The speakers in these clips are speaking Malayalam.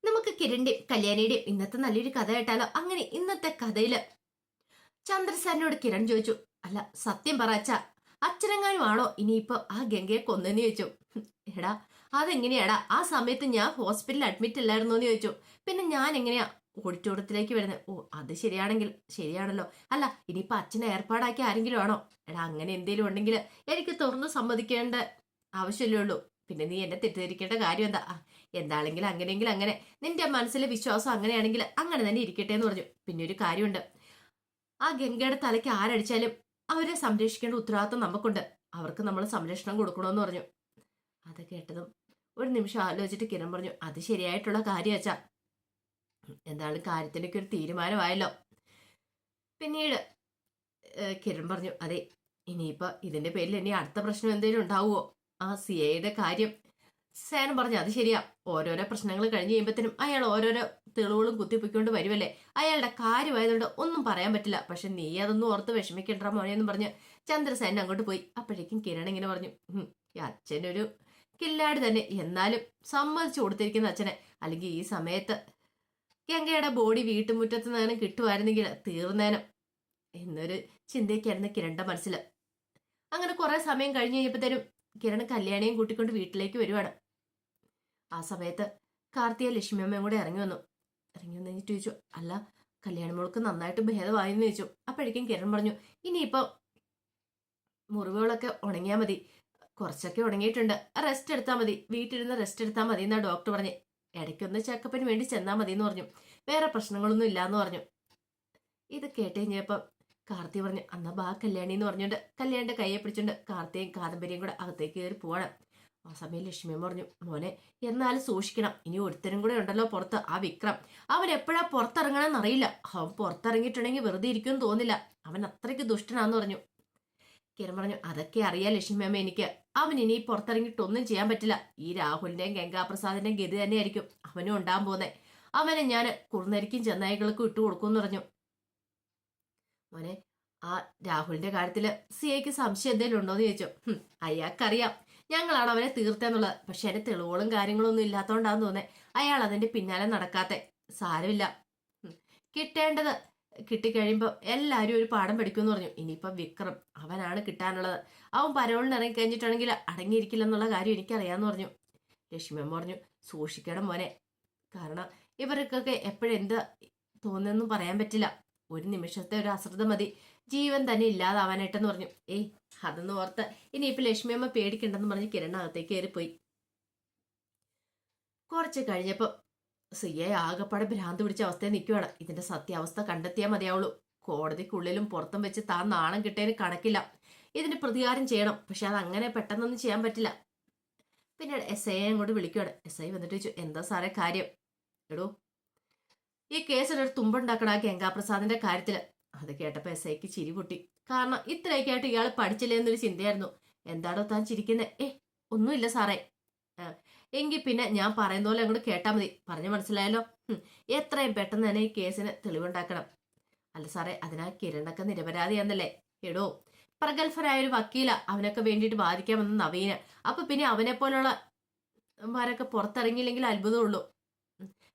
നമുക്ക് കിരണിന്റെയും കല്യാണിയുടെയും ഇന്നത്തെ നല്ലൊരു കഥ കേട്ടാലോ? അങ്ങനെ ഇന്നത്തെ കഥയില് ചന്ദ്രസാറിനോട് കിരൺ ചോദിച്ചു, അല്ല സത്യം പറ അച്ഛാ, അച്ഛനെങ്ങാനും ആണോ ഇനിയിപ്പോ ആ ഗംഗയെ കൊന്നെന്ന് ചോദിച്ചു. എടാ അതെങ്ങനെയാടാ, ആ സമയത്ത് ഞാൻ ഹോസ്പിറ്റലിൽ അഡ്മിറ്റ് അല്ലായിരുന്നു എന്ന് ചോദിച്ചു. പിന്നെ ഞാൻ എങ്ങനെയാ ഓഡിറ്റോറിയത്തിലേക്ക് വരുന്നത്? ഓ അത് ശരിയാണെങ്കിൽ ശരിയാണല്ലോ. അല്ല ഇനിയിപ്പൊ അച്ഛനെ ഏർപ്പാടാക്കി ആരെങ്കിലും ആണോ? എടാ അങ്ങനെ എന്തെങ്കിലും ഉണ്ടെങ്കിൽ എനിക്ക് തുറന്ന് സമ്മതിക്കേണ്ട ആവശ്യമല്ലേ ഉള്ളൂ. പിന്നെ നീ എന്നെ തെറ്റിദ്ധരിക്കേണ്ട കാര്യം എന്താ? എന്താണെങ്കിലും അങ്ങനെയെങ്കിലും അങ്ങനെ, നിന്റെ മനസ്സിലെ വിശ്വാസം അങ്ങനെയാണെങ്കിൽ അങ്ങനെ തന്നെ ഇരിക്കട്ടെ എന്ന് പറഞ്ഞു. പിന്നെ ഒരു കാര്യമുണ്ട്, ആ ഗംഗയുടെ തലയ്ക്ക് ആരടിച്ചാലും അവരെ സംരക്ഷിക്കേണ്ട ഉത്തരവാദിത്വം നമുക്കുണ്ട്. അവർക്ക് നമ്മൾ സംരക്ഷണം കൊടുക്കണമെന്ന് പറഞ്ഞു. അത് കേട്ടതും ഒരു നിമിഷം ആലോചിച്ചിട്ട് കിരൺ പറഞ്ഞു, അത് ശരിയായിട്ടുള്ള കാര്യം അച്ഛാ. എന്താണ് കാര്യത്തിനൊക്കെ ഒരു തീരുമാനമായല്ലോ. പിന്നീട് കിരൺ പറഞ്ഞു, അതെ ഇനിയിപ്പോ ഇതിന്റെ പേരിൽ ഇനി അടുത്ത പ്രശ്നം എന്തെങ്കിലും ഉണ്ടാവുമോ? ആ സി ഐയുടെ കാര്യം സേനം പറഞ്ഞു, അത് ശരിയാ. ഓരോരോ പ്രശ്നങ്ങൾ കഴിഞ്ഞ് കഴിയുമ്പോഴത്തേനും അയാൾ ഓരോരോ തെളിവുകളും കുത്തിപ്പൊയ്ക്കൊണ്ട് വരുമല്ലേ. അയാളുടെ കാര്യമായതുകൊണ്ട് ഒന്നും പറയാൻ പറ്റില്ല. പക്ഷെ നീ അതൊന്നും ഓർത്ത് വിഷമിക്കണ്ട മോനെ എന്ന് പറഞ്ഞ് ചന്ദ്രസേനൻ അങ്ങോട്ട് പോയി. അപ്പോഴേക്കും കിരൺ ഇങ്ങനെ പറഞ്ഞു, ഈ അച്ഛനൊരു കില്ലാടി തന്നെ, എന്നാലും സമ്മതിച്ചു കൊടുത്തിരിക്കുന്ന അച്ഛനെ. അല്ലെങ്കിൽ ഈ സമയത്ത് ഗംഗയുടെ ബോഡി വീട്ടുമുറ്റത്ത് നിന്ന് കിട്ടുമായിരുന്നെങ്കിൽ തീർന്നേനം എന്നൊരു ചിന്തയൊക്കെയായിരുന്നു കിരണിന്റെ മനസ്സിൽ. അങ്ങനെ കുറെ സമയം കഴിഞ്ഞ് കഴിഞ്ഞപ്പോഴത്തേനും കിരൺ കല്യാണിയും കൂട്ടിക്കൊണ്ട് വീട്ടിലേക്ക് വരുവാണ്. ആ സമയത്ത് കാർത്തിക ലക്ഷ്മിയമ്മയും കൂടെ ഇറങ്ങി വന്നു കഴിഞ്ഞിട്ട് ചോദിച്ചു, അല്ല കല്യാണ മോൾക്ക് നന്നായിട്ട് ഭേദമായെന്ന് ചോദിച്ചു. അപ്പോഴേക്കും കിരൺ പറഞ്ഞു, ഇനിയിപ്പോ മുറിവുകളൊക്കെ ഉണങ്ങിയാൽ മതി, കുറച്ചൊക്കെ ഉണങ്ങിയിട്ടുണ്ട്, റെസ്റ്റ് എടുത്താൽ മതി, വീട്ടിലിരുന്ന് റെസ്റ്റ് എടുത്താൽ മതി എന്നാ ഡോക്ടർ പറഞ്ഞു. ഇടയ്ക്കൊന്ന് ചെക്കപ്പിന് വേണ്ടി ചെന്നാൽ മതി എന്ന് പറഞ്ഞു. വേറെ പ്രശ്നങ്ങളൊന്നും ഇല്ലാന്ന് പറഞ്ഞു. ഇത് കേട്ട് കഴിഞ്ഞപ്പം കാർത്തി പറഞ്ഞു, അന്നാ ബാ കല്യാണി എന്ന് പറഞ്ഞുകൊണ്ട് കല്യാണിന്റെ കയ്യെ പിടിച്ചോണ്ട് കാർത്തിയും കാദംബരിയും കൂടെ അകത്തേക്ക് കയറി പോവാണ്. ആ സമയം ലക്ഷ്മിയും പറഞ്ഞു, മോനെ എന്നാലും സൂക്ഷിക്കണം, ഇനി ഒരുത്തരും കൂടെ ഉണ്ടല്ലോ പുറത്ത്, ആ വിക്രം. അവൻ എപ്പോഴാ പുറത്തിറങ്ങണമെന്ന് അറിയില്ല. അവൻ പുറത്തിറങ്ങിയിട്ടുണ്ടെങ്കിൽ വെറുതെ ഇരിക്കുമെന്ന് തോന്നില്ല, അവൻ അത്രയ്ക്ക് ദുഷ്ടനാന്ന് പറഞ്ഞു. കിരൺ പറഞ്ഞു, അതൊക്കെ അറിയാം ലക്ഷ്മിയമ്മ എനിക്ക്. അവൻ ഇനി പുറത്തിറങ്ങിയിട്ട് ഒന്നും ചെയ്യാൻ പറ്റില്ല. ഈ രാഹുലിന്റെയും ഗംഗാപ്രസാദിന്റെയും ഗതി തന്നെയായിരിക്കും അവനും ഉണ്ടാകാൻ പോകുന്നത്. അവനെ ഞാൻ കുറുനരിക്കും ചെന്നായികൾക്കും ഇട്ടു കൊടുക്കുമെന്ന് പറഞ്ഞു. മോനെ ആ രാഹുലിന്റെ കാര്യത്തില് സി ഐക്ക് സംശയം എന്തെങ്കിലും ഉണ്ടോന്ന് ചോദിച്ചു. അയാൾക്കറിയാം ഞങ്ങളാണ് അവനെ തീർത്തെന്നുള്ളത്. പക്ഷെ അതിന്റെ തെളിവുകളും കാര്യങ്ങളും ഒന്നും ഇല്ലാത്തോണ്ടാന്ന് തോന്നേ അയാൾ അതിന്റെ പിന്നാലെ നടക്കാത്തെ. സാരമില്ല, കിട്ടേണ്ടത് കിട്ടിക്കഴിയുമ്പോ എല്ലാരും ഒരു പാഠം പഠിക്കുമെന്ന് പറഞ്ഞു. ഇനിയിപ്പം വിക്രം അവനാണ് കിട്ടാനുള്ളത്. അവൻ പരോളിന് ഇറങ്ങി കഴിഞ്ഞിട്ടാണെങ്കിൽ അടങ്ങിയിരിക്കില്ലെന്നുള്ള കാര്യം എനിക്കറിയാന്ന് പറഞ്ഞു. ലക്ഷ്മിയമ്മ പറഞ്ഞു, സൂക്ഷിക്കണം മോനെ, കാരണം ഇവർക്കൊക്കെ എപ്പോഴെന്ത് തോന്നുന്നു പറയാൻ പറ്റില്ല. ഒരു നിമിഷത്തെ ഒരു അശ്രദ്ധ മതി ജീവൻ തന്നെ ഇല്ലാതാവാനായിട്ടെന്ന് പറഞ്ഞു. ഏയ് അതൊന്ന് ഓർത്ത് ഇനിയിപ്പോ ലക്ഷ്മിയമ്മ പേടിക്കണ്ടെന്ന് പറഞ്ഞ് കിരണകത്തേക്ക് കയറിപ്പോയി. കുറച്ച് കഴിഞ്ഞപ്പോ സിയെ ആകെപ്പാടെ ഭ്രാന്ത് പിടിച്ച അവസ്ഥയിൽ നിൽക്കുവാണ്. ഇതിന്റെ സത്യാവസ്ഥ കണ്ടെത്തിയാൽ മതിയാവുള്ളൂ. കോടതിക്കുള്ളിലും പുറത്തും വെച്ച് താൻ നാണം കിട്ടേന് കണക്കില്ല. ഇതിന്റെ പ്രതികാരം ചെയ്യണം. പക്ഷെ അത് അങ്ങനെ പെട്ടെന്നൊന്നും ചെയ്യാൻ പറ്റില്ല. പിന്നീട് എസ് ഐ അങ്ങോട്ട് വിളിക്കുവാണ്. എസ് ഐ വന്നിട്ട് ചോദിച്ചു, എന്താ സാറേ കാര്യം? എടോ ഈ കേസിലൊരു തുമ്പുണ്ടാക്കണ ആ ഗംഗാപ്രസാദിന്റെ കാര്യത്തില്. അത് കേട്ടപ്പോ എസ് ഐക്ക് ചിരി പൊട്ടി. കാരണം ഇത്രയൊക്കെ ആയിട്ട് ഇയാൾ പഠിച്ചില്ലേ എന്നൊരു ചിന്തയായിരുന്നു. എന്താണോ താൻ ചിരിക്കുന്നത്? ഒന്നുമില്ല സാറേ. എങ്കിൽ പിന്നെ ഞാൻ പറയുന്ന പോലെ അങ്ങോട്ട് കേട്ടാ മതി. പറഞ്ഞു മനസ്സിലായല്ലോ. എത്രയും പെട്ടെന്ന് തന്നെ ഈ കേസിന് തെളിവുണ്ടാക്കണം. അല്ല സാറേ, അതിനാ കിരണൊക്കെ നിരപരാധിയാന്നല്ലേ? എടോ പ്രഗത്ഭരായ ഒരു വക്കീല അവനൊക്കെ വേണ്ടിയിട്ട് ബാധിക്കാമെന്ന് നവീന. അപ്പൊ പിന്നെ അവനെ പോലുള്ള മാരൊക്കെ പുറത്തിറങ്ങിയില്ലെങ്കിൽ അത്ഭുതമുള്ളൂ.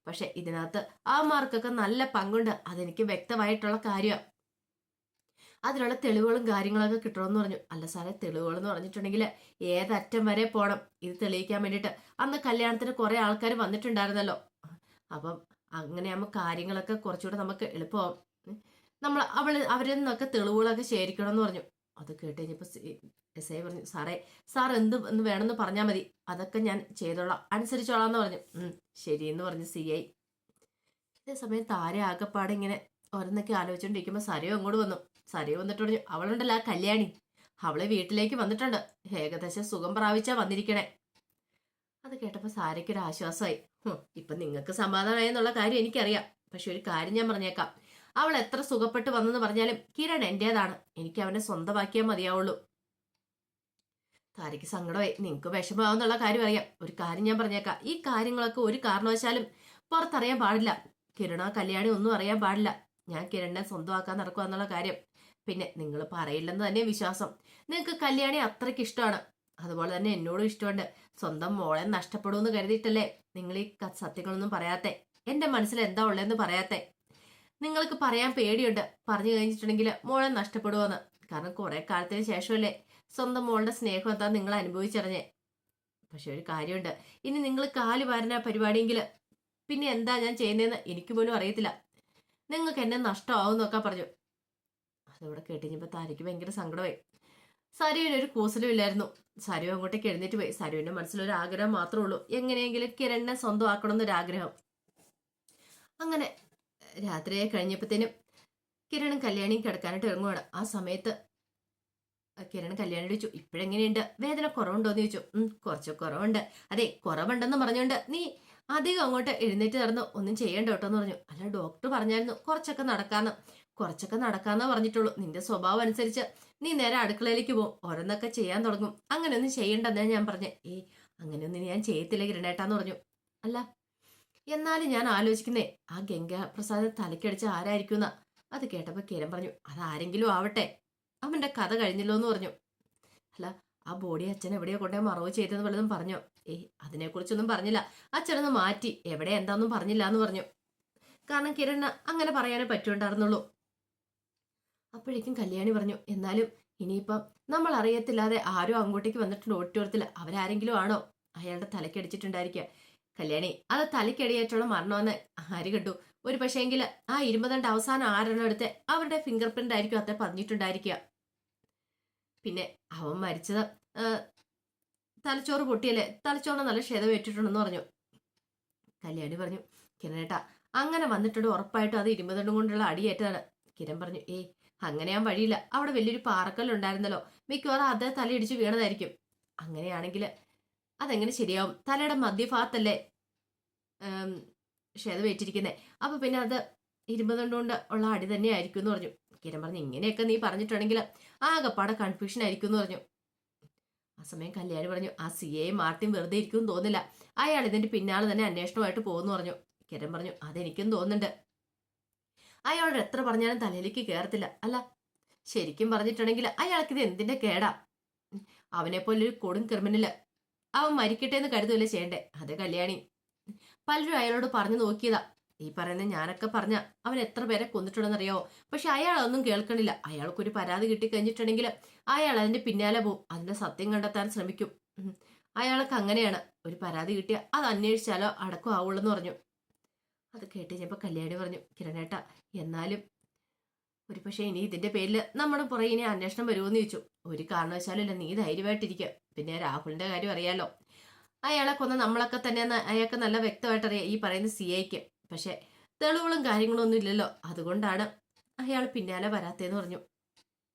പക്ഷെ ഇതിനകത്ത് ആ മാർക്കൊക്കെ നല്ല പങ്കുണ്ട്, അതെനിക്ക് വ്യക്തമായിട്ടുള്ള കാര്യമാണ്. അതിനുള്ള തെളിവുകളും കാര്യങ്ങളൊക്കെ കിട്ടണമെന്ന് പറഞ്ഞു. അല്ല സാറേ, തെളിവുകൾ എന്ന് പറഞ്ഞിട്ടുണ്ടെങ്കിൽ ഏതറ്റം വരെ പോണം ഇത് തെളിയിക്കാൻ വേണ്ടിയിട്ട്? അന്ന് കല്യാണത്തിന് കുറെ ആൾക്കാർ വന്നിട്ടുണ്ടായിരുന്നല്ലോ. അപ്പം അങ്ങനെയാകുമ്പോൾ കാര്യങ്ങളൊക്കെ കുറച്ചുകൂടെ നമുക്ക് എളുപ്പമാവും. നമ്മൾ അവരിൽ നിന്നൊക്കെ തെളിവുകളൊക്കെ ശേഖരിക്കണം എന്ന് പറഞ്ഞു. അത് കേട്ട് കഴിഞ്ഞപ്പോൾ എസ് ഐ പറഞ്ഞു, സാറേ സാർ എന്ത് എന്ന് വേണമെന്ന് പറഞ്ഞാൽ മതി, അതൊക്കെ ഞാൻ ചെയ്തോളാം, അനുസരിച്ചോളാം എന്ന് പറഞ്ഞു. ശരിയെന്ന് പറഞ്ഞു സി ഐ. ഇതേസമയം താര ആകെപ്പാടെ ഇങ്ങനെ ഓരോന്നൊക്കെ ആലോചിച്ചുകൊണ്ടിരിക്കുമ്പോൾ സരയോ അങ്ങോട്ട് വന്നു. സരയോ വന്നിട്ട് പറഞ്ഞു, അവളുണ്ടല്ലോ ആ കല്യാണി, അവളെ വീട്ടിലേക്ക് വന്നിട്ടുണ്ട്, ഏകദേശം സുഖം പ്രാപിച്ചാ വന്നിരിക്കണേ. അത് കേട്ടപ്പോൾ സാരയ്ക്കൊരു ആശ്വാസമായി. ഇപ്പൊ നിങ്ങൾക്ക് സമാധാനമായി എന്നുള്ള കാര്യം എനിക്കറിയാം. പക്ഷെ ഒരു കാര്യം ഞാൻ പറഞ്ഞേക്കാം, അവൾ എത്ര സുഖപ്പെട്ട് വന്നെന്ന് പറഞ്ഞാലും കിരൺ എന്റേതാണ്, എനിക്ക് അവനെ സ്വന്തമാക്കിയാൽ മതിയാവുള്ളൂ. താരയ്ക്ക് സങ്കടമായി. നിങ്ങൾക്ക് വിഷമാവെന്നുള്ള കാര്യം അറിയാം. ഒരു കാര്യം ഞാൻ പറഞ്ഞേക്കാം, ഈ കാര്യങ്ങളൊക്കെ ഒരു കാരണവശാലും പുറത്തറിയാൻ പാടില്ല. കിരണ കല്യാണി ഒന്നും അറിയാൻ പാടില്ല. ഞാൻ കിരണിനെ സ്വന്തമാക്കാൻ നടക്കുക എന്നുള്ള കാര്യം. പിന്നെ നിങ്ങൾ പറയില്ലെന്ന് തന്നെ വിശ്വാസം. നിങ്ങൾക്ക് കല്യാണി അത്രയ്ക്ക് ഇഷ്ടമാണ്, അതുപോലെ തന്നെ എന്നോടും ഇഷ്ടമുണ്ട്. സ്വന്തം മോളെ നഷ്ടപ്പെടുമെന്ന് കരുതിയിട്ടല്ലേ നിങ്ങൾ ഈ സത്യങ്ങളൊന്നും പറയാത്തെ? എന്റെ മനസ്സിൽ എന്താ ഉള്ളതെന്ന് പറയാത്തെ? നിങ്ങൾക്ക് പറയാൻ പേടിയുണ്ട്, പറഞ്ഞു കഴിഞ്ഞിട്ടുണ്ടെങ്കിൽ മോളെ നഷ്ടപ്പെടുവോന്ന്. കാരണം കുറെ കാലത്തിന് ശേഷമല്ലേ സ്വന്തം മോളുടെ സ്നേഹം എന്താ നിങ്ങൾ അനുഭവിച്ചറിഞ്ഞേ. പക്ഷെ ഒരു കാര്യമുണ്ട്, ഇനി നിങ്ങൾ കാല് വാരുന്ന പരിപാടിയെങ്കിൽ പിന്നെ എന്താ ഞാൻ ചെയ്യുന്നതെന്ന് എനിക്ക് പോലും അറിയത്തില്ല. നിങ്ങൾക്ക് എന്നെ നഷ്ടമാവും എന്നൊക്കെ പറഞ്ഞു. അതോടെ കേട്ടുകഴിഞ്ഞപ്പോൾ താരയ്ക്ക് ഭയങ്കര സങ്കടമായി. സരുവിനൊരു കൂസലും ഇല്ലായിരുന്നു. സരു അങ്ങോട്ടേക്ക് എഴുന്നേറ്റ് പോയി. സരുവിന്റെ മനസ്സിലൊരു ആഗ്രഹം മാത്രമേ ഉള്ളൂ, എങ്ങനെയെങ്കിലും കിരണിനെ സ്വന്തമാക്കണം എന്നൊരാഗ്രഹം. അങ്ങനെ രാത്രിയെ കഴിഞ്ഞപ്പോഴത്തേനും കിരണും കല്യാണിയും കിടക്കാനായിട്ട് ഇറങ്ങുവാണ്. ആ സമയത്ത് കിരൺ കല്യാണി ചോദിച്ചു, ഇപ്പോഴെങ്ങനെയുണ്ട്, വേദന കുറവുണ്ടോന്ന് ചോദിച്ചു. കുറച്ച് കുറവുണ്ട്. അതെ, കുറവുണ്ടെന്ന് പറഞ്ഞുകൊണ്ട് നീ അധികം അങ്ങോട്ട് എഴുന്നേറ്റ് നടന്നു ഒന്നും ചെയ്യണ്ട കേട്ടോ എന്ന് പറഞ്ഞു. അല്ല, ഡോക്ടർ പറഞ്ഞായിരുന്നു കുറച്ചൊക്കെ നടക്കാന്നാ പറഞ്ഞിട്ടുള്ളൂ. നിന്റെ സ്വഭാവം അനുസരിച്ച് നീ നേരെ അടുക്കളയിലേക്ക് പോകും, ഓരോന്നൊക്കെ ചെയ്യാൻ തുടങ്ങും. അങ്ങനെയൊന്നും ചെയ്യണ്ടെന്നാ ഞാൻ പറഞ്ഞേ. അങ്ങനെയൊന്നും ഞാൻ ചെയ്യത്തില്ല കിരണേട്ടാന്ന് പറഞ്ഞു. അല്ല, എന്നാലും ഞാൻ ആലോചിക്കുന്നേ, ആ ഗംഗാപ്രസാദ് തലക്കടിച്ച് ആരായിരിക്കുന്ന. അത് കേട്ടപ്പോ കിരൺ പറഞ്ഞു, അതാരെങ്കിലും ആവട്ടെ, അവന്റെ കഥ കഴിഞ്ഞല്ലോ എന്ന് പറഞ്ഞു. അല്ല, ആ ബോഡി അച്ഛൻ എവിടെയോ കൊണ്ടേ മറവ് ചെയ്തെന്ന് വല്ലതും പറഞ്ഞോ? അതിനെക്കുറിച്ചൊന്നും പറഞ്ഞില്ല. അച്ഛനൊന്ന് മാറ്റി എവിടെ എന്താന്നും പറഞ്ഞില്ല എന്ന് പറഞ്ഞു. കാരണം കിരണ് അങ്ങനെ പറയാനേ പറ്റുണ്ടായിരുന്നുള്ളൂ. അപ്പോഴേക്കും കല്യാണി പറഞ്ഞു, എന്നാലും ഇനിയിപ്പം നമ്മൾ അറിയത്തില്ലാതെ ആരോ അങ്ങോട്ടേക്ക് വന്നിട്ടുണ്ട് ഓഡിറ്റോറിയത്തിൽ. അവരാരെങ്കിലും ആണോ അയാളുടെ തലക്കടിച്ചിട്ടുണ്ടായിരിക്കുക? കല്യാണി, അത് തലക്കടിയേറ്റുള്ള മരണമെന്ന് ആര് കണ്ടു? ഒരു പക്ഷേങ്കിൽ ആ 20 അവസാനം ആരെണ്ണം എടുത്ത് അവരുടെ ഫിംഗർ പ്രിന്റ് ആയിരിക്കും അത്ര പറഞ്ഞിട്ടുണ്ടായിരിക്കുക. പിന്നെ അവൻ മരിച്ചത് തലച്ചോറ് പൊട്ടിയല്ലേ, തലച്ചോറിന് നല്ല ക്ഷതമേറ്റിട്ടുണ്ടെന്ന് പറഞ്ഞു. കല്യാണി പറഞ്ഞു, കിരണേട്ടാ അങ്ങനെ വന്നിട്ടുണ്ട് ഉറപ്പായിട്ടും അത് 20 കൊണ്ടുള്ള അടിയേറ്റതാണ്. കിരൺ പറഞ്ഞു, അങ്ങനെ ഞാൻ വഴിയില്ല, അവിടെ വലിയൊരു പാറക്കല്ലുണ്ടായിരുന്നല്ലോ, മിക്കവാറും അതേ തലയിടിച്ച് വീണതായിരിക്കും. അങ്ങനെയാണെങ്കിൽ അതെങ്ങനെ ശരിയാവും? തലയുടെ മധ്യഭാഗത്തല്ലേ ക്ഷതമേറ്റിരിക്കുന്നത്, അപ്പൊ പിന്നെ അത് 20 കൊണ്ട് ഉള്ള അടി തന്നെ ആയിരിക്കും എന്ന് പറഞ്ഞു. കിരൺ പറഞ്ഞു, ഇങ്ങനെയൊക്കെ നീ പറഞ്ഞിട്ടുണ്ടെങ്കിൽ ആകെപ്പാടെ കൺഫ്യൂഷൻ ആയിരിക്കും എന്ന് പറഞ്ഞു. ആ സമയം കല്യാണി പറഞ്ഞു, ആ CA മാർട്ടിൻ വെറുതെ ഇരിക്കും തോന്നില്ല, അയാൾ ഇതിന്റെ പിന്നാലെ തന്നെ അന്വേഷണമായിട്ട് പോകുന്നു പറഞ്ഞു. കിരൺ പറഞ്ഞു, അതെനിക്കും തോന്നുന്നുണ്ട്. അയാളോട് എത്ര പറഞ്ഞാലും തലയിലേക്ക് കയറത്തില്ല. അല്ല, ശരിക്കും പറഞ്ഞിട്ടുണ്ടെങ്കിൽ അയാൾക്കിത് എന്തിന്റെ കേടാ? അവനെ പോലെ ഒരു കൊടും ക്രിമിനല് അവൻ മരിക്കട്ടെ എന്ന് കരുതല്ലേ ചെയ്യണ്ടേ? അതെ കല്യാണി, പലരും അയാളോട് പറഞ്ഞു നോക്കിയതാ. ഈ പറയുന്ന ഞാനൊക്കെ പറഞ്ഞ അവൻ എത്ര പേരെ കൊന്നിട്ടുണ്ടെന്നറിയാവോ? പക്ഷെ അയാളൊന്നും കേൾക്കണില്ല. അയാൾക്കൊരു പരാതി കിട്ടിക്കഴിഞ്ഞിട്ടുണ്ടെങ്കിൽ അയാൾ അതിന്റെ പിന്നാലെ പോവും, അതിന്റെ സത്യം കണ്ടെത്താൻ ശ്രമിക്കും. അയാൾക്ക് അങ്ങനെയാണ്, ഒരു പരാതി കിട്ടിയ അത് അന്വേഷിച്ചാലോ അടക്കം ആവുള്ളൂ എന്ന് പറഞ്ഞു. അത് കേട്ട് കഴിഞ്ഞപ്പോ കല്യാണി പറഞ്ഞു, കിരണേട്ട, എന്നാലും ഒരു പക്ഷേ ഇനി ഇതിന്റെ പേരിൽ നമ്മുടെ പുറകെ ഇനി അന്വേഷണം വരുമോന്ന് ചോദിച്ചു. ഒരു കാരണവശാലും ഇല്ല, നീ ധൈര്യമായിട്ടിരിക്കുക. പിന്നെ രാഹുലിന്റെ കാര്യം അറിയാലോ, അയാളെ കൊന്ന നമ്മളൊക്കെ തന്നെയെന്ന് അയാൾക്ക് നല്ല വ്യക്തമായിട്ട് അറിയാം, ഈ പറയുന്ന CAക്ക്. പക്ഷെ തെളിവുകളും കാര്യങ്ങളും ഒന്നും ഇല്ലല്ലോ, അതുകൊണ്ടാണ് അയാൾ പിന്നാലെ വരാത്തേന്ന് പറഞ്ഞു.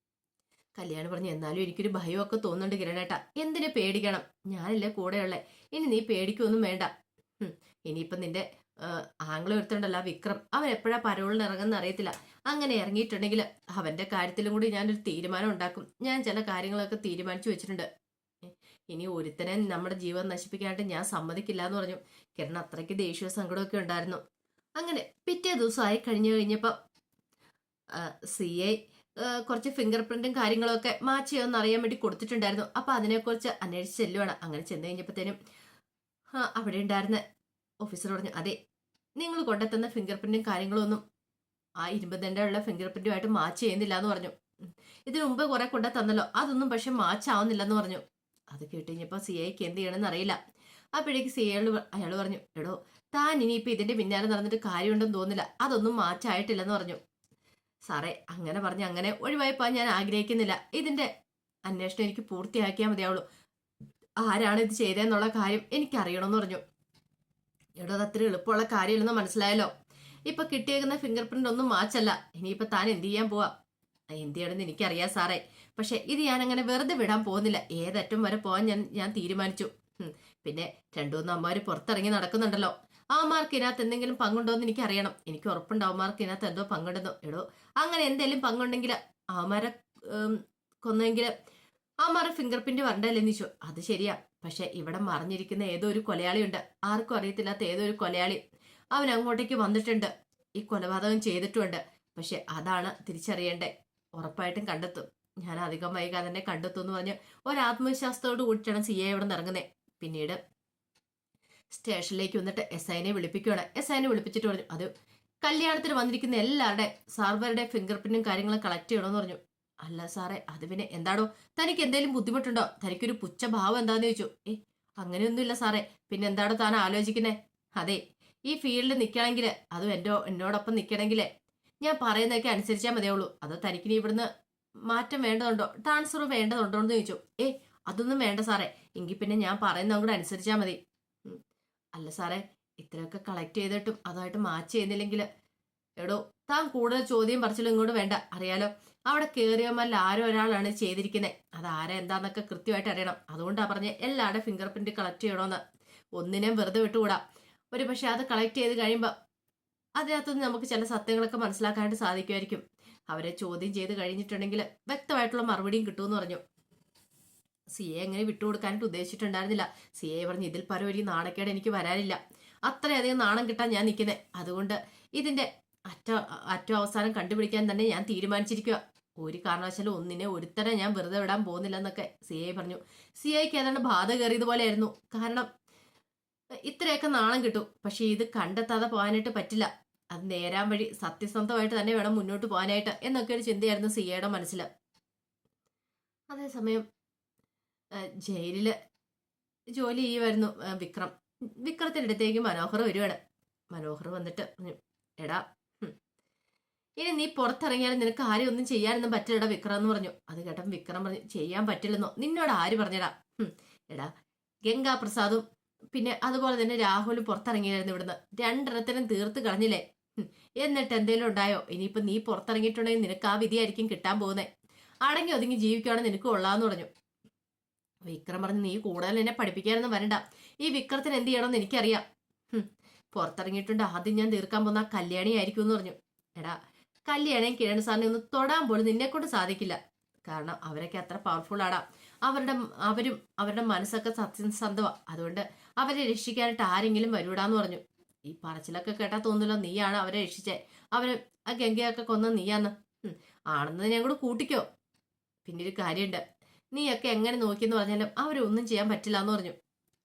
കല്യാണി പറഞ്ഞു, എന്നാലും എനിക്കൊരു ഭയമൊക്കെ തോന്നുന്നുണ്ട് കിരണേട്ട. എന്തിനു പേടിക്കണം, ഞാനല്ലേ കൂടെയുള്ളേ. ഇനി നീ പേടിക്കൊന്നും വേണ്ട. ഇനിയിപ്പം നിന്റെ ആംഗ്ലം എടുത്തുണ്ടല്ലോ വിക്രം, അവൻ എപ്പോഴാ പരോളിന് ഇറങ്ങുന്ന അറിയത്തില്ല. അങ്ങനെ ഇറങ്ങിയിട്ടുണ്ടെങ്കിൽ അവന്റെ കാര്യത്തിലും കൂടി ഞാനൊരു തീരുമാനം ഉണ്ടാക്കും. ഞാൻ ചില കാര്യങ്ങളൊക്കെ തീരുമാനിച്ചു വെച്ചിട്ടുണ്ട്. ഇനി ഒരുത്തനെ നമ്മുടെ ജീവൻ നശിപ്പിക്കാനായിട്ട് ഞാൻ സമ്മതിക്കില്ല എന്ന് പറഞ്ഞു. കിരൺ അത്രയ്ക്ക് ദേഷ്യവും സങ്കടമൊക്കെ ഉണ്ടായിരുന്നു. അങ്ങനെ പിറ്റേ ദിവസമായി കഴിഞ്ഞപ്പോ CA കുറച്ച് ഫിംഗർ പ്രിന്റും കാര്യങ്ങളൊക്കെ മാച്ച് ചെയ്യുമെന്ന് അറിയാൻ വേണ്ടി കൊടുത്തിട്ടുണ്ടായിരുന്നു. അപ്പൊ അതിനെക്കുറിച്ച് അന്വേഷിച്ച് ചെല്ലുവാണ്. അങ്ങനെ ചെന്ന് കഴിഞ്ഞപ്പോഴത്തേനും അവിടെ ഉണ്ടായിരുന്ന ഓഫീസർ പറഞ്ഞു, അതെ, നിങ്ങൾ കൊണ്ടെത്തുന്ന ഫിംഗർ പ്രിന്റും കാര്യങ്ങളും ഒന്നും ആ 20 ഉള്ള ഫിംഗർ പ്രിന്റുമായിട്ട് മാച്ച് ചെയ്യുന്നില്ല എന്ന് പറഞ്ഞു. ഇതിനു മുമ്പ് കുറെ കൊണ്ടു തന്നല്ലോ, അതൊന്നും പക്ഷെ മാച്ച് ആവുന്നില്ലെന്ന് പറഞ്ഞു. അത് കേട്ട് കഴിഞ്ഞപ്പോ CAക്ക് എന്ത് ചെയ്യണമെന്ന് അറിയില്ല. അപ്പോഴേക്ക് അയാൾ പറഞ്ഞു, എടോ, താൻ ഇനിയിപ്പോ ഇതിന്റെ പിന്നാലെ നടന്നിട്ട് കാര്യമുണ്ടെന്ന് തോന്നില്ല, അതൊന്നും മാച്ചായിട്ടില്ലെന്ന് പറഞ്ഞു. സാറേ, അങ്ങനെ പറഞ്ഞ് അങ്ങനെ ഒഴിവായിപ്പോൻ ഞാൻ ആഗ്രഹിക്കുന്നില്ല. ഇതിന്റെ അന്വേഷണം എനിക്ക് പൂർത്തിയാക്കിയാൽ മതിയാവുള്ളൂ. ആരാണ് ഇത് ചെയ്തതെന്നുള്ള കാര്യം എനിക്കറിയണമെന്ന് പറഞ്ഞു. എടോ, അത് അത്ര എളുപ്പമുള്ള കാര്യമില്ലെന്ന് മനസ്സിലായല്ലോ. ഇപ്പൊ കിട്ടിയേക്കുന്ന ഫിംഗർ പ്രിന്റ് ഒന്നും മാച്ചല്ല. ഇനിയിപ്പൊ താൻ എന്ത് ചെയ്യാൻ പോവാ? എന്ത് ചെയ്യണമെന്ന് എനിക്കറിയാം സാറേ, പക്ഷെ ഇത് ഞാൻ അങ്ങനെ വെറുതെ വിടാൻ പോകുന്നില്ല. ഏതറ്റം വരെ പോകാൻ ഞാൻ തീരുമാനിച്ചു. പിന്നെ 2-3 അമ്മമാര് പുറത്തിറങ്ങി നടക്കുന്നുണ്ടല്ലോ, അവന്മാർക്ക് ഇതിനകത്ത് എന്തെങ്കിലും പങ്കുണ്ടോ എന്ന് എനിക്ക് അറിയണം. എനിക്ക് ഉറപ്പുണ്ട് അവന്മാർക്ക് ഇതിനകത്ത് എന്തോ പങ്കുണ്ടെന്നോ. എടോ, അങ്ങനെ എന്തെങ്കിലും പങ്കുണ്ടെങ്കിൽ അവന്മാരെ കൊന്നെങ്കിൽ അവന്മാരുടെ ഫിംഗർ പ്രിന്റ് വരണ്ടല്ലേന്ന് ചോദിച്ചു. അത് ശരിയാ, പക്ഷെ ഇവിടെ മറിഞ്ഞിരിക്കുന്ന ഏതോ ഒരു കൊലയാളി ഉണ്ട്, ആർക്കും അറിയത്തില്ലാത്ത ഏതോ ഒരു കൊലയാളി. അവൻ അങ്ങോട്ടേക്ക് വന്നിട്ടുണ്ട്, ഈ കൊലപാതകം ചെയ്തിട്ടുമുണ്ട്. പക്ഷെ അതാണ് തിരിച്ചറിയണ്ടേ. ഉറപ്പായിട്ടും കണ്ടെത്തും, ഞാൻ അധികം വൈകാതെ തന്നെ കണ്ടെത്തും എന്ന് പറഞ്ഞ് ഒരാത്മവിശ്വാസത്തോട് കൂടിയിട്ടാണ് CA ഇവിടെ നിന്ന് ഇറങ്ങുന്നത്. പിന്നീട് സ്റ്റേഷനിലേക്ക് വന്നിട്ട് എസ് ഐനെ വിളിപ്പിക്കുകയാണ്. എസ് ഐനെ വിളിപ്പിച്ചിട്ട് പറഞ്ഞു, അത് കല്യാണത്തിന് വന്നിരിക്കുന്ന എല്ലാവരുടെ സർവറുടെ ഫിംഗർ പ്രിന്റും കാര്യങ്ങളും കളക്ട് ചെയ്യണമെന്ന് പറഞ്ഞു. അല്ല സാറേ, അത് പിന്നെ എന്താടോ, തനിക്ക് എന്തെങ്കിലും ബുദ്ധിമുട്ടുണ്ടോ? തനിക്കൊരു പുച്ഛഭാവം എന്താന്ന് ചോദിച്ചു. അങ്ങനെയൊന്നുമില്ല സാറേ, പിന്നെ എന്താടോ താൻ ആലോചിക്കുന്നേ? അതെ, ഈ ഫീൽഡിൽ നിൽക്കണമെങ്കിൽ, അതും എന്നോടൊപ്പം നിൽക്കണമെങ്കിൽ ഞാൻ പറയുന്നതൊക്കെ അനുസരിച്ചാൽ മതിയാവുള്ളൂ. അതോ തനിക്കിനി ഇവിടുന്ന് മാറ്റം വേണ്ടതുണ്ടോ, ട്രാൻസ്ഫർ വേണ്ടതുണ്ടോ എന്ന് ചോദിച്ചു. അതൊന്നും വേണ്ട സാറേ, എങ്കിൽ പിന്നെ ഞാൻ പറയുന്നത് കൂടെ അനുസരിച്ചാൽ മതി. അല്ല സാറേ, ഇത്രയൊക്കെ കളക്ട് ചെയ്തിട്ടും അതുമായിട്ട് മാച്ച് ചെയ്യുന്നില്ലെങ്കിൽ, എടോ താൻ കൂടുതൽ ചോദ്യം പറച്ചിലും ഇങ്ങോട്ട് വേണ്ട. അറിയാലോ, അവിടെ കയറിയമ്മല്ല ആരോ ഒരാളാണ് ചെയ്തിരിക്കുന്നത്. അത് ആരാ എന്താന്നൊക്കെ കൃത്യമായിട്ട് അറിയണം. അതുകൊണ്ടാ പറഞ്ഞ എല്ലാവരുടെ ഫിംഗർ പ്രിന്റ് കളക്ട് ചെയ്യണമെന്ന്. ഒന്നിനെയും വെറുതെ വിട്ടുകൂടാ. ഒരു പക്ഷെ അത് കളക്ട് ചെയ്ത് കഴിയുമ്പോൾ അതിനകത്തുനിന്ന് നമുക്ക് ചില സത്യങ്ങളൊക്കെ മനസ്സിലാക്കാനായിട്ട് സാധിക്കുമായിരിക്കും. അവരെ ചോദ്യം ചെയ്ത് കഴിഞ്ഞിട്ടുണ്ടെങ്കിൽ വ്യക്തമായിട്ടുള്ള മറുപടിയും കിട്ടുമെന്ന് പറഞ്ഞു. സി എ എങ്ങനെ വിട്ടുകൊടുക്കാനായിട്ട് ഉദ്ദേശിച്ചിട്ടുണ്ടായിരുന്നില്ല. സി എ പറഞ്ഞു, ഇതിൽ പരം ഒരു നാണക്കേട് എനിക്ക് വരാനില്ല. അത്രയധികം നാണം കിട്ടാൻ ഞാൻ നിൽക്കുന്നത്. അതുകൊണ്ട് ഇതിന്റെ അറ്റ അവസാനം കണ്ടുപിടിക്കാൻ തന്നെ ഞാൻ തീരുമാനിച്ചിരിക്കുക. ഒരു കാരണവശാലും ഒന്നിനെ ഒരുത്തനെ ഞാൻ വെറുതെ വിടാൻ പോകുന്നില്ലെന്നൊക്കെ സി ഐ പറഞ്ഞു. സി ഐക്ക് ഏതാണ്ട് ബാധ കയറിയതുപോലെ ആയിരുന്നു. കാരണം ഇത്രയൊക്കെ നാണം കിട്ടും, പക്ഷെ ഇത് കണ്ടെത്താതെ പോകാനായിട്ട് പറ്റില്ല. അത് നേരാൻ വഴി സത്യസന്ധമായിട്ട് തന്നെ വേണം മുന്നോട്ട് പോകാനായിട്ട് എന്നൊക്കെ ഒരു ചിന്തയായിരുന്നു സി ഐയുടെ മനസ്സിൽ. അതേസമയം ജയിലില് ജോലി ചെയ്യുമായിരുന്നു വിക്രം. വിക്രത്തിന്റെ അടുത്തേക്ക് മനോഹർ വരുവാണ്. മനോഹർ വന്നിട്ട്, എടാ ഇനി നീ പുറത്തിറങ്ങിയാലും നിനക്ക് ആരും ഒന്നും ചെയ്യാനൊന്നും പറ്റില്ലടാ വിക്രം എന്ന് പറഞ്ഞു. അത് കേട്ടപ്പം വിക്രം പറഞ്ഞു, ചെയ്യാൻ പറ്റില്ലെന്നോ? നിന്നോട് ആര് പറഞ്ഞടാ? എടാ, ഗംഗാപ്രസാദും പിന്നെ അതുപോലെ തന്നെ രാഹുലും പുറത്തിറങ്ങിയായിരുന്നു ഇവിടുന്ന്. രണ്ടെണ്ണത്തിനും തീർത്ത് കളഞ്ഞില്ലേ? എന്നിട്ട് എന്തേലും ഉണ്ടായോ? ഇനിയിപ്പൊ നീ പുറത്തിറങ്ങിയിട്ടുണ്ടെങ്കിൽ നിനക്ക് ആ വിധിയായിരിക്കും കിട്ടാൻ പോകുന്നത്. അടങ്ങി ഒതുങ്ങി ജീവിക്കുകയാണെങ്കിൽ നിനക്ക് കൊള്ളാന്ന് പറഞ്ഞു. വിക്രം പറഞ്ഞു, നീ കൂടുതൽ എന്നെ പഠിപ്പിക്കാനൊന്നും വരണ്ട. ഈ വിക്രത്തിന് എന്ത് ചെയ്യണമെന്ന് എനിക്കറിയാം. പുറത്തിറങ്ങിയിട്ടുണ്ട്, ആദ്യം ഞാൻ തീർക്കാൻ പോകുന്ന ആ കല്യാണി ആയിരിക്കും എന്ന് പറഞ്ഞു. എടാ, കല്യാണിയും കിരൺ സാറിനെ ഒന്ന് തൊടാൻ പോലും നിന്നെ കൊണ്ട് സാധിക്കില്ല. കാരണം അവരൊക്കെ അത്ര പവർഫുൾ ആടാ. അവരുടെ മനസ്സൊക്കെ സത്യസന്ധമാ. അതുകൊണ്ട് അവരെ രക്ഷിക്കാനായിട്ട് ആരെങ്കിലും വരൂടാന്ന് പറഞ്ഞു. ഈ പറച്ചിലൊക്കെ കേട്ടാ തോന്നില്ലോ നീയാണ് അവരെ രക്ഷിച്ചേ. അവര് ആ ഗംഗയൊക്കെ കൊന്ന നീയാന്ന്. ആണെന്ന് ഞാൻ കൂടെ കൂട്ടിക്കോ. പിന്നെ ഒരു കാര്യമുണ്ട്, നീയൊക്കെ എങ്ങനെ നോക്കിയെന്ന് പറഞ്ഞാലും അവരൊന്നും ചെയ്യാൻ പറ്റില്ല എന്ന് പറഞ്ഞു.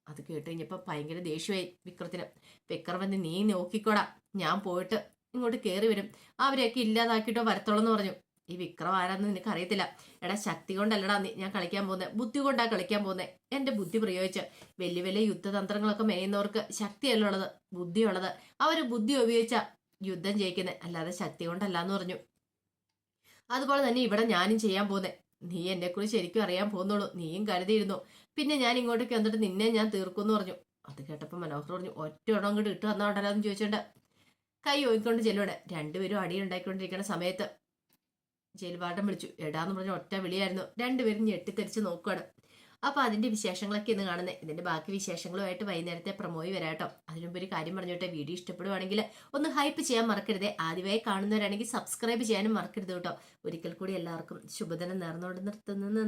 അത് കേട്ട് കഴിഞ്ഞപ്പോ ഭയങ്കര ദേഷ്യമായി വിക്രത്തിന്. വിക്രം വന്ന്, നീ നോക്കിക്കോടാ, ഞാൻ പോയിട്ട് ഇങ്ങോട്ട് കയറി വരും, അവരെയൊക്കെ ഇല്ലാതാക്കിയിട്ടോ വരത്തോളം എന്ന് പറഞ്ഞു. ഈ വിക്രം ആരാന്ന് നിനക്ക് അറിയത്തില്ല. എടാ, ശക്തി കൊണ്ടല്ലടാ ഞാൻ കളിക്കാൻ പോകുന്നത്, ബുദ്ധി കൊണ്ടാ കളിക്കാൻ പോകുന്നത്. എന്റെ ബുദ്ധി പ്രയോഗിച്ച് വലിയ വലിയ യുദ്ധതന്ത്രങ്ങളൊക്കെ മേയുന്നവർക്ക് ശക്തിയല്ല ഉള്ളത്, ബുദ്ധിയുള്ളത്. അവര് ബുദ്ധി ഉപയോഗിച്ച യുദ്ധം ജയിക്കുന്നത്, അല്ലാതെ ശക്തി കൊണ്ടല്ല എന്ന് പറഞ്ഞു. അതുപോലെ തന്നെ ഇവിടെ ഞാനും ചെയ്യാൻ പോകുന്നത്. നീ എന്നെ കുറിച്ച് ശരിക്കും അറിയാൻ പോകുന്നുള്ളൂ, നീയും കരുതിയിരുന്നു. പിന്നെ ഞാൻ ഇങ്ങോട്ടേക്ക് വന്നിട്ട് നിന്നെ ഞാൻ തീർക്കുമെന്ന് പറഞ്ഞു. അത് കേട്ടപ്പോൾ മനോഹർ പറഞ്ഞു, ഒറ്റ ഇടം അങ്ങോട്ട് ഇട്ട് വന്നോണ്ടല്ലാന്ന് ചോദിച്ചോണ്ട് കൈ ഓയിക്കൊണ്ട് ചെല്ലുവാണ്. രണ്ടുപേരും അടിയുണ്ടായിക്കൊണ്ടിരിക്കുന്ന സമയത്ത് ജയിൽ വാർഡൻ വിളിച്ചു. എടാന്ന് പറഞ്ഞ ഒറ്റ വിളിയായിരുന്നു. രണ്ടുപേരും ഞെട്ടിത്തെറിച്ച് നോക്കുകയാണ്. അപ്പൊ അതിന്റെ വിശേഷങ്ങളൊക്കെ ഇന്ന് കാണുന്നത്. ഇതിന്റെ ബാക്കി വിശേഷങ്ങളുമായിട്ട് വൈകുന്നേരത്തെ പ്രമോയി വരാട്ടോ. അതിനുമ്പ് ഒരു കാര്യം പറഞ്ഞോട്ടെ, വീഡിയോ ഇഷ്ടപ്പെടുവാണെങ്കിൽ ഒന്ന് ഹൈപ്പ് ചെയ്യാൻ മറക്കരുതേ. ആദ്യമായി കാണുന്നവരാണെങ്കിൽ സബ്സ്ക്രൈബ് ചെയ്യാനും മറക്കരുത് കേട്ടോ. ഒരിക്കൽ കൂടി എല്ലാവർക്കും ശുഭദിനം നേർന്നുകൊണ്ട് നിർത്തുന്നു.